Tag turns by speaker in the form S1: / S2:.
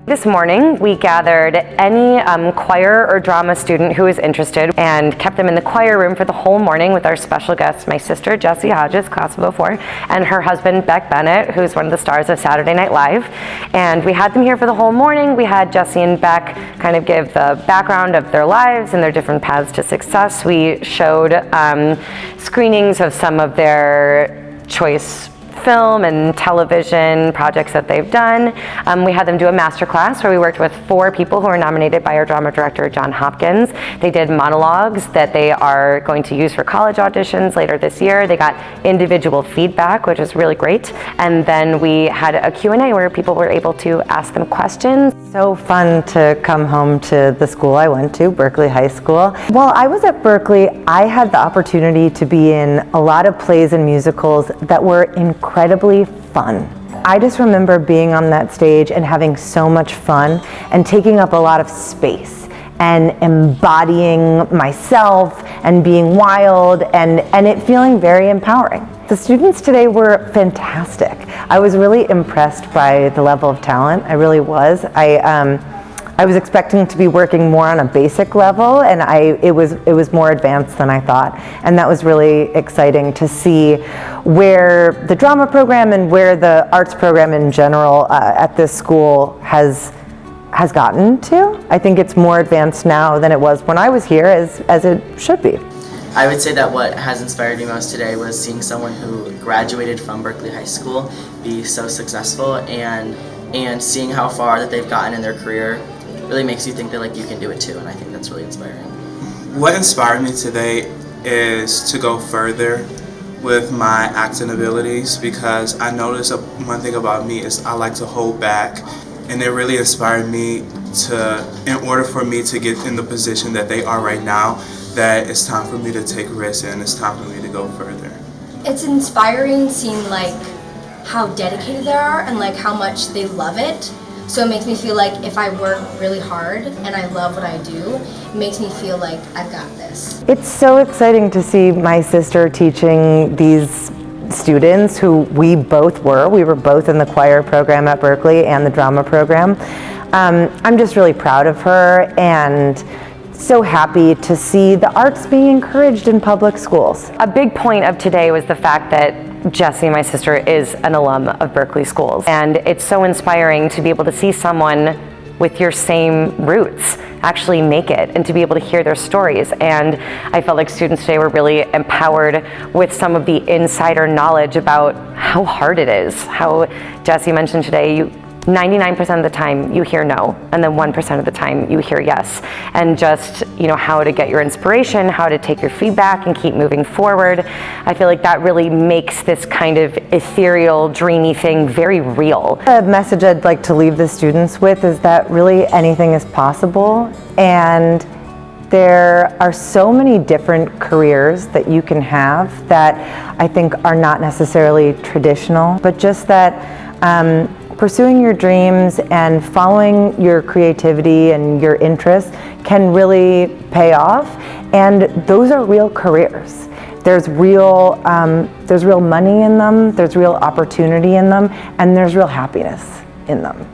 S1: This morning, we gathered any choir or drama student who was interested and kept them in the choir room for the whole morning with our special guest, my sister, Jessy Hodges, class of '04, and her husband, Beck Bennett, who's one of the stars of Saturday Night Live. And we had them here for the whole morning. We had Jessy and Beck kind of give the background of their lives and their different paths to success. We showed screenings of some of their choice film and television projects that they've done. We had them do a masterclass where we worked with 4 people who were nominated by our Drama Director John Hopkins. They did monologues that they are going to use for college auditions later this year. They got individual feedback, which is really great. And then we had a Q&A where people were able to ask them questions.
S2: So fun to come home to the school I went to, Berkley High School. While I was at Berkley, I had the opportunity to be in a lot of plays and musicals that were incredibly fun. I just remember being on that stage and having so much fun and taking up a lot of space and embodying myself and being wild and it feeling very empowering. The students today were fantastic. I was really impressed by the level of talent. I really was. I was expecting to be working more on a basic level, and it was more advanced than I thought. And that was really exciting to see where the drama program and where the arts program in general at this school has gotten to. I think it's more advanced now than it was when I was here, as it should be.
S3: I would say that what has inspired me most today was seeing someone who graduated from Berkley High School be so successful, and seeing how far that they've gotten in their career really makes you think that you can do it too, and I think that's really inspiring.
S4: What inspired me today is to go further with my acting abilities, because I noticed one thing about me is I like to hold back, and it really inspired me in order for me to get in the position that they are right now, that it's time for me to take risks and it's time for me to go further. It's
S5: inspiring seeing how dedicated they are and how much they love it. So it makes me feel like if I work really hard and I love what I do, it makes me feel like I've got this.
S2: It's so exciting to see my sister teaching these students who we both were. We were both in the choir program at Berkley and the drama program. I'm just really proud of her and so happy to see the arts being encouraged in public schools.
S1: A big point of today was the fact that Jessy, my sister, is an alum of Berkley schools. And it's so inspiring to be able to see someone with your same roots actually make it and to be able to hear their stories. And I felt like students today were really empowered with some of the insider knowledge about how hard it is. How Jessy mentioned today, 99% of the time you hear no, and then 1% of the time you hear yes. And just, how to get your inspiration, how to take your feedback and keep moving forward. I feel like that really makes this kind of ethereal, dreamy thing very real.
S2: The message I'd like to leave the students with is that really anything is possible, and there are so many different careers that you can have that I think are not necessarily traditional, but just that pursuing your dreams and following your creativity and your interests can really pay off, and those are real careers. There's real money in them, there's real opportunity in them, and there's real happiness in them.